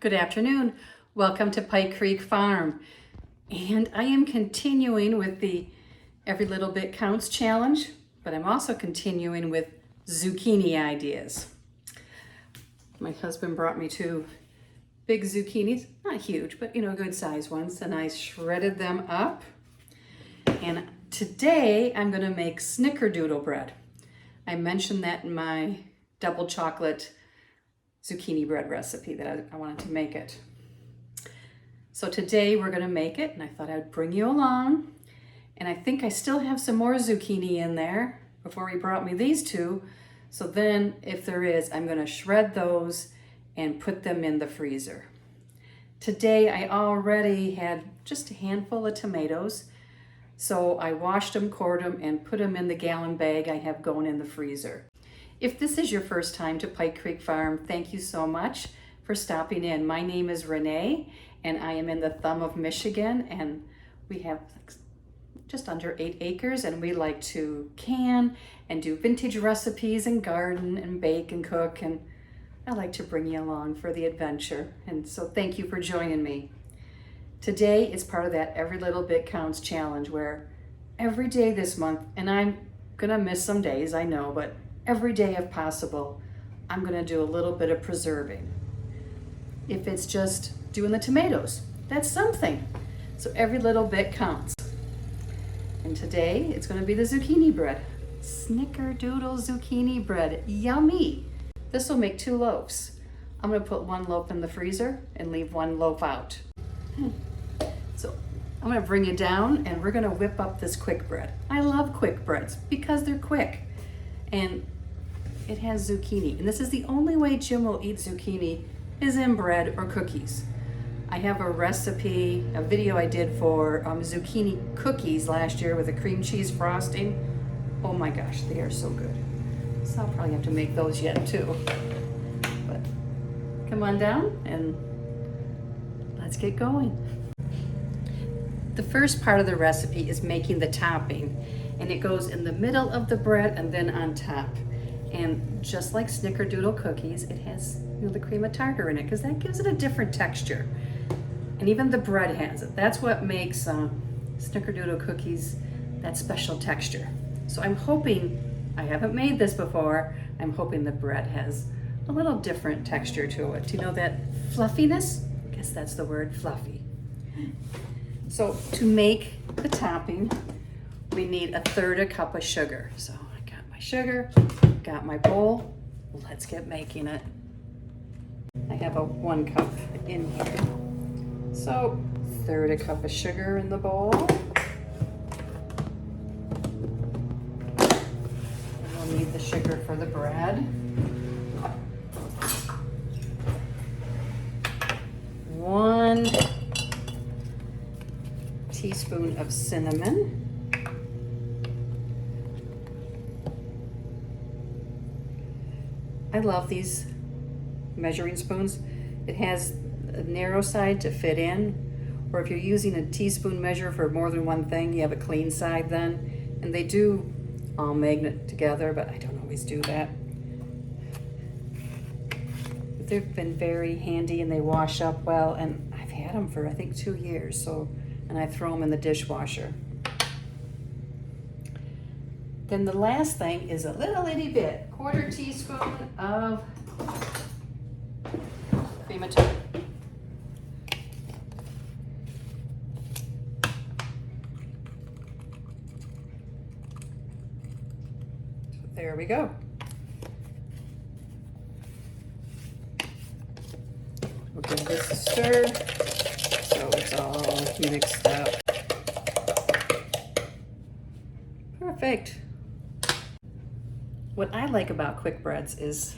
Good afternoon. Welcome to Pike Creek Farm. And I am continuing with the Every Little Bit Counts challenge, but I'm also continuing with zucchini ideas. My husband brought me two big zucchinis, not huge, but good sized ones, and I shredded them up. And today I'm going to make Snickerdoodle bread. I mentioned that in my double chocolate zucchini bread recipe that I wanted to make it. So today we're going to make it, and I thought I'd bring you along. And I think I still have some more zucchini in there before he brought me these two. So then if there is, I'm going to shred those and put them in the freezer. Today I already had just a handful of tomatoes. So I washed them, cored them, and put them in the gallon bag I have going in the freezer. If this is your first time to Pike Creek Farm, thank you so much for stopping in. My name is Renee, and I am in the thumb of Michigan, and we have just under 8 acres, and we like to can and do vintage recipes and garden and bake and cook, and I like to bring you along for the adventure. And so thank you for joining me. Today is part of that Every Little Bit Counts challenge, where every day this month, and I'm gonna miss some days, I know, but every day if possible, I'm gonna do a little bit of preserving. If it's just doing the tomatoes, that's something. So every little bit counts. And today it's gonna be the zucchini bread. Snickerdoodle zucchini bread, yummy. This will make 2 loaves. I'm gonna put 1 loaf in the freezer and leave 1 loaf out. So I'm gonna bring you down, and we're gonna whip up this quick bread. I love quick breads because they're quick. And it has zucchini. And this is the only way Jim will eat zucchini is in bread or cookies. I have a recipe, a video I did for zucchini cookies last year with a cream cheese frosting. Oh my gosh, they are so good. So I'll probably have to make those yet too. But come on down and let's get going. The first part of the recipe is making the topping, and it goes in the middle of the bread and then on top. And just like Snickerdoodle cookies, it has the cream of tartar in it, because that gives it a different texture. And even the bread has it. That's what makes Snickerdoodle cookies that special texture. So I'm hoping, I haven't made this before, I'm hoping the bread has a little different texture to it. Do you know that fluffiness? I guess that's the word, fluffy. So to make the topping, we need 1/3 cup of sugar. So I got my sugar, got my bowl. Let's get making it. I have a 1 cup in here. So 1/3 cup of sugar in the bowl. And we'll need the sugar for the bread. 1 teaspoon of cinnamon. I love these measuring spoons. It has a narrow side to fit in, or if you're using a teaspoon measure for more than one thing, you have a clean side then. And they do all magnet together, but I don't always do that. But they've been very handy, and they wash up well, and I've had them for I think 2 years, so, and I throw them in the dishwasher. Then the last thing is a little itty bit, 1/4 teaspoon of cream of tartar. So there we go. We'll give this a stir so it's all mixed up. Perfect. What I like about quick breads is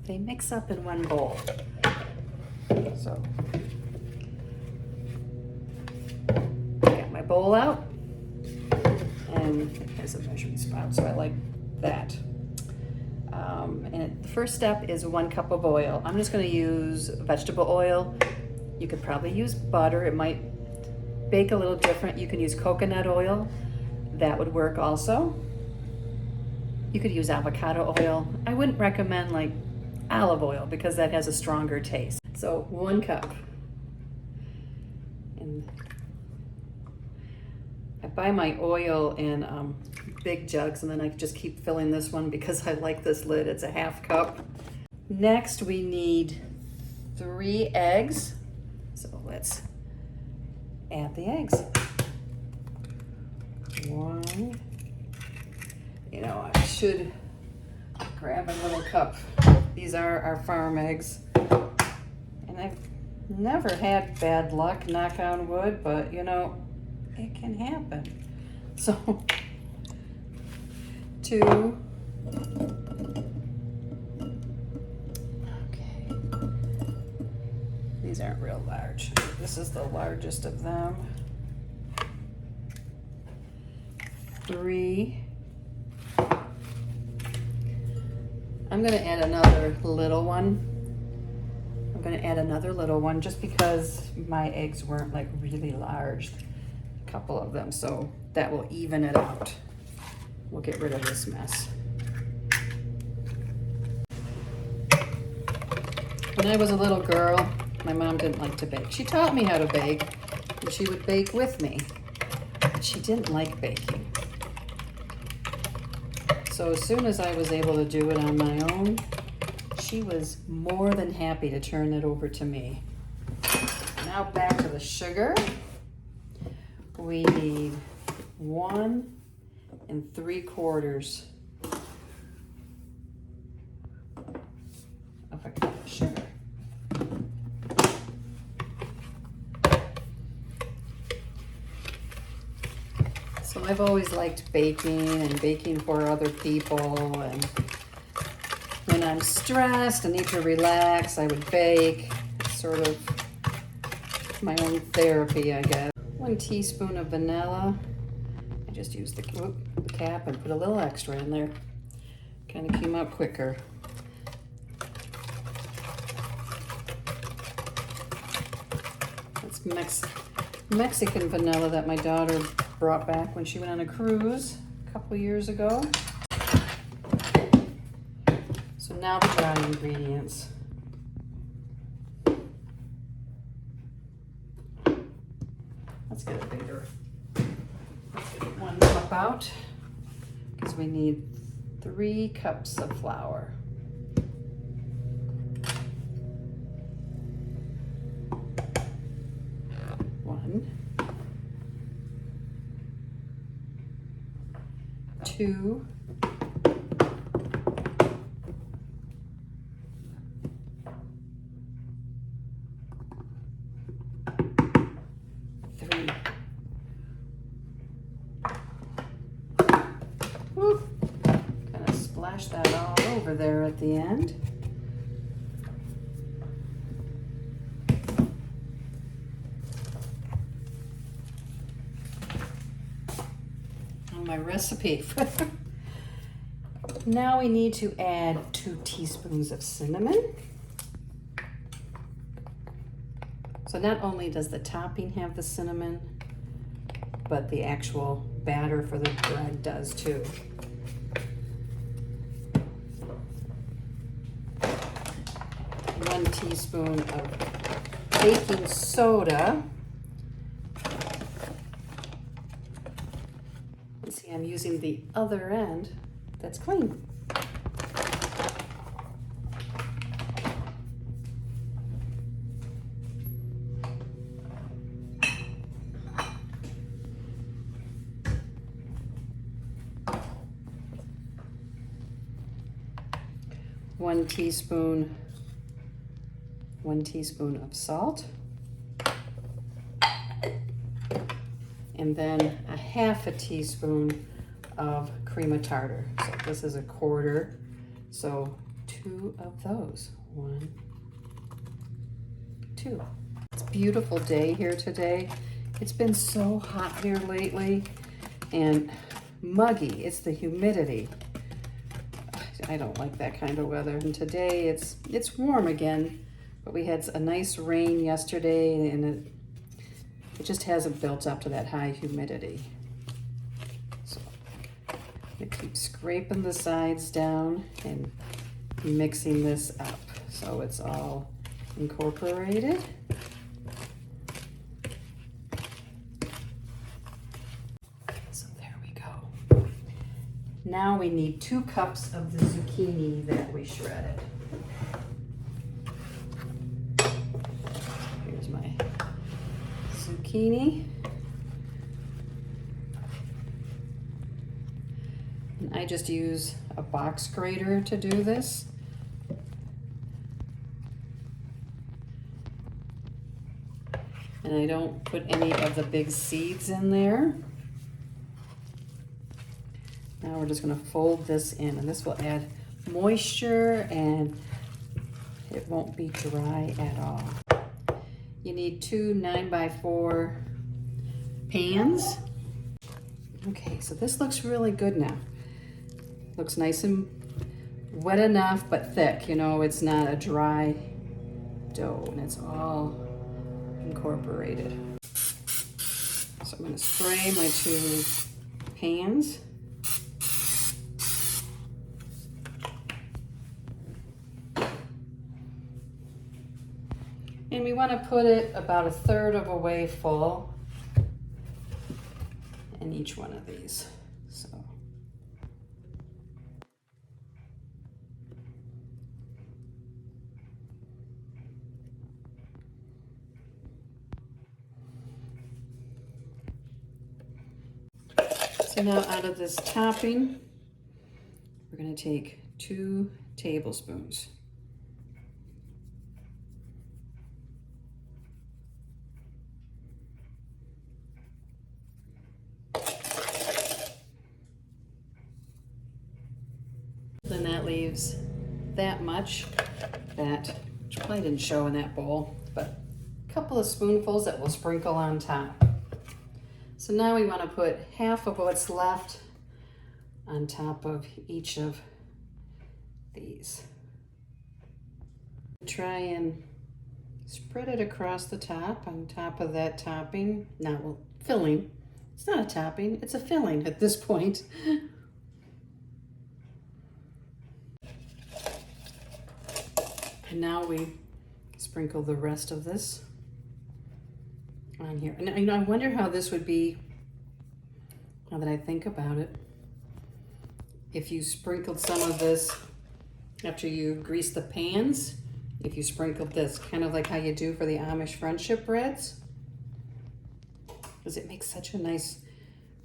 they mix up in one bowl. So, I got my bowl out, and it has a measuring spout, so I like that. And the first step is 1 cup of oil. I'm just going to use vegetable oil. You could probably use butter. It might bake a little different. You can use coconut oil. That would work also. You could use avocado oil. I wouldn't recommend like olive oil because that has a stronger taste. So 1 cup. And I buy my oil in big jugs, and then I just keep filling this one because I like this lid. It's a 1/2 cup. Next, we need 3 eggs. So let's add the eggs. 1. You know, I should grab a little cup. These are our farm eggs. And I've never had bad luck, knock on wood, but you know, it can happen. So 2. Okay. These aren't real large. This is the largest of them. 3. I'm gonna add another little one. I'm gonna add another little one just because my eggs weren't like really large, a couple of them, so that will even it out. We'll get rid of this mess. When I was a little girl, my mom didn't like to bake. She taught me how to bake, and she would bake with me, but she didn't like baking. So as soon as I was able to do it on my own, she was more than happy to turn it over to me. Now back to the sugar. We need 1 3/4 of a cup of sugar. So I've always liked baking and baking for other people, and when I'm stressed and need to relax, I would bake. It's sort of my own therapy, I guess. 1 teaspoon of vanilla. I just used the cap and put a little extra in there. Kind of came out quicker. That's Mexican vanilla that my daughter brought back when she went on a cruise a couple years ago. So now the dry ingredients. Let's get a bigger 1 cup out because we need 3 cups of flour. 1, 2, 3. Woo. Kind of splash that all over there at the end. On my recipe. Now we need to add 2 teaspoons of cinnamon. So not only does the topping have the cinnamon, but the actual batter for the bread does too. 1 teaspoon of baking soda. You see, I'm using the other end that's clean. One teaspoon of salt, and then a 1/2 teaspoon of cream of tartar. So this is 1/4, so 2 of those. 1, 2. It's a beautiful day here today. It's been so hot here lately and muggy. It's the humidity. I don't like that kind of weather. And today it's warm again, but we had a nice rain yesterday, and it just hasn't built up to that high humidity. So I keep scraping the sides down and mixing this up so it's all incorporated. So there we go. Now we need 2 cups of the zucchini that we shredded. Here's my zucchini. And I just use a box grater to do this. And I don't put any of the big seeds in there. Now we're just going to fold this in, and this will add moisture and it won't be dry at all. You need 2 9x4 pans. Okay, so this looks really good now. Looks nice and wet enough, but thick. You know, it's not a dry dough, and it's all incorporated. So I'm going to spray my 2 pans. And we want to put it about 1/3 of a way full in each one of these. So now out of this topping, we're going to take 2 tablespoons. Then that leaves that much, which probably didn't show in that bowl, but a couple of spoonfuls that we'll sprinkle on top. So now we want to put half of what's left on top of each of these. Try and spread it across the top on top of that topping. Not well, filling. It's not a topping, it's a filling at this point. And now we sprinkle the rest of this on here. And you know, I wonder how this would be, now that I think about it, if you sprinkled some of this after you grease the pans, if you sprinkled this, kind of like how you do for the Amish friendship breads, because it makes such a nice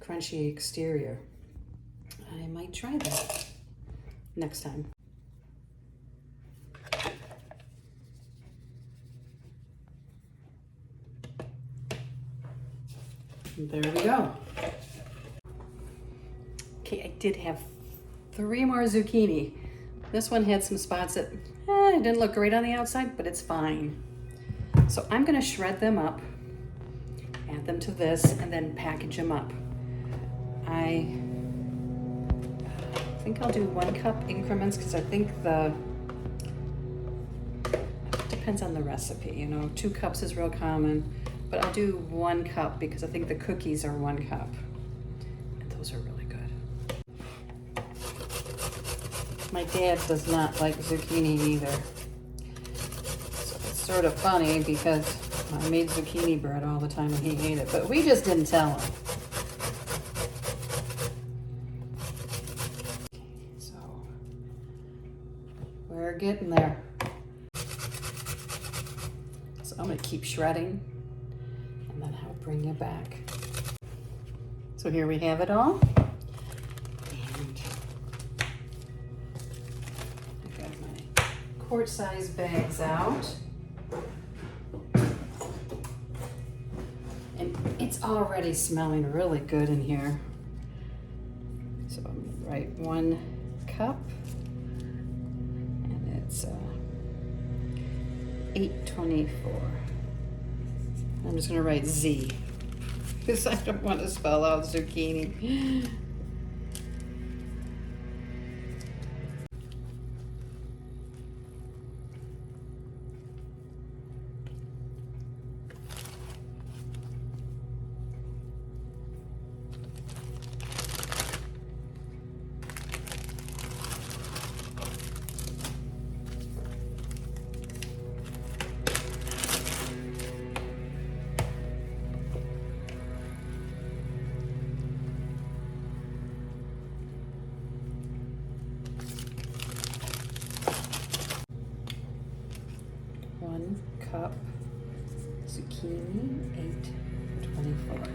crunchy exterior. I might try that next time. There we go. Okay, I did have 3 more zucchini. This one had some spots that it didn't look great on the outside, but it's fine. So I'm gonna shred them up, add them to this, and then package them up. I think I'll do 1 cup increments because I think it depends on the recipe. You know, 2 cups is real common. But I'll do 1 cup because I think the cookies are 1 cup. And those are really good. My dad does not like zucchini either. So it's sort of funny because I made zucchini bread all the time and he ate it, but we just didn't tell him. So we're getting there. So I'm gonna keep shredding. Bring you back. So here we have it all. And I've got my quart-size bags out. And it's already smelling really good in here. So I'm gonna write 1 cup. And it's 824. I'm just going to write Z because I don't want to spell out zucchini. 1 cup zucchini, 8.24.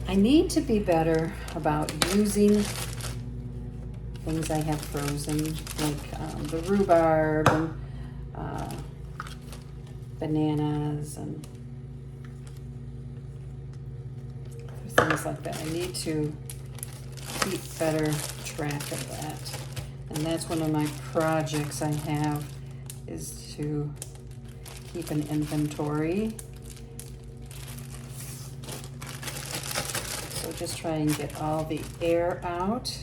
I need to be better about using things I have frozen, like the rhubarb and bananas and things like that. I need to keep better track of that. And that's one of my projects I have, is to keep an inventory. So just try and get all the air out.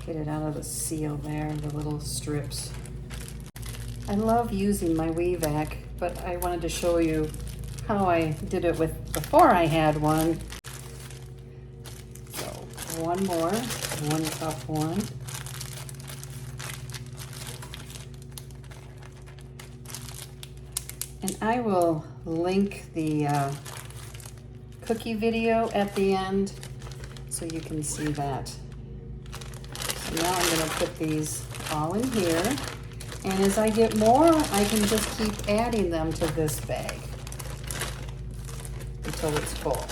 Get it out of the seal there, the little strips. I love using my Weevac, but I wanted to show you how I did it with before I had one. So one more, 1 cup one. And I will link the cookie video at the end so you can see that. So now I'm going to put these all in here. And as I get more, I can just keep adding them to this bag until it's full.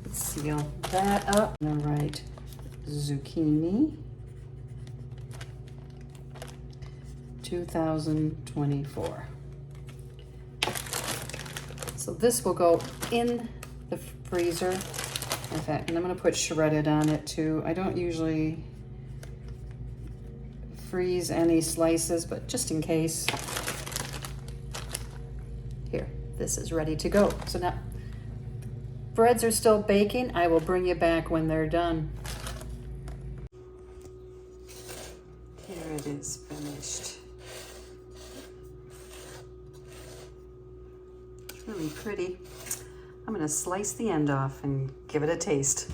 Let's seal that up. All right, zucchini, 2024. So this will go in the freezer. In fact, and I'm going to put shredded on it too. I don't usually freeze any slices, but just in case. Here, this is ready to go. So now, breads are still baking. I will bring you back when they're done. Here it is, finished. It's really pretty. I'm going to slice the end off and give it a taste.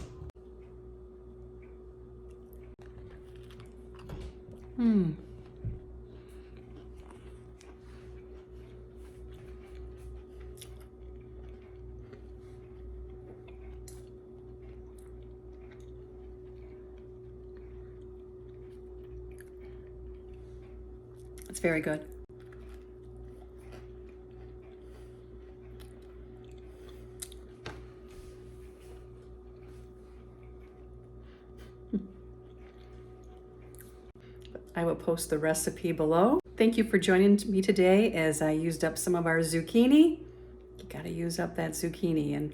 It's very good. I will post the recipe below. Thank you for joining me today as I used up some of our zucchini. You gotta use up that zucchini and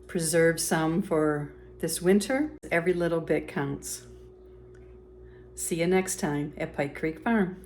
preserve some for this winter. Every little bit counts. See you next time at Pike Creek Farm.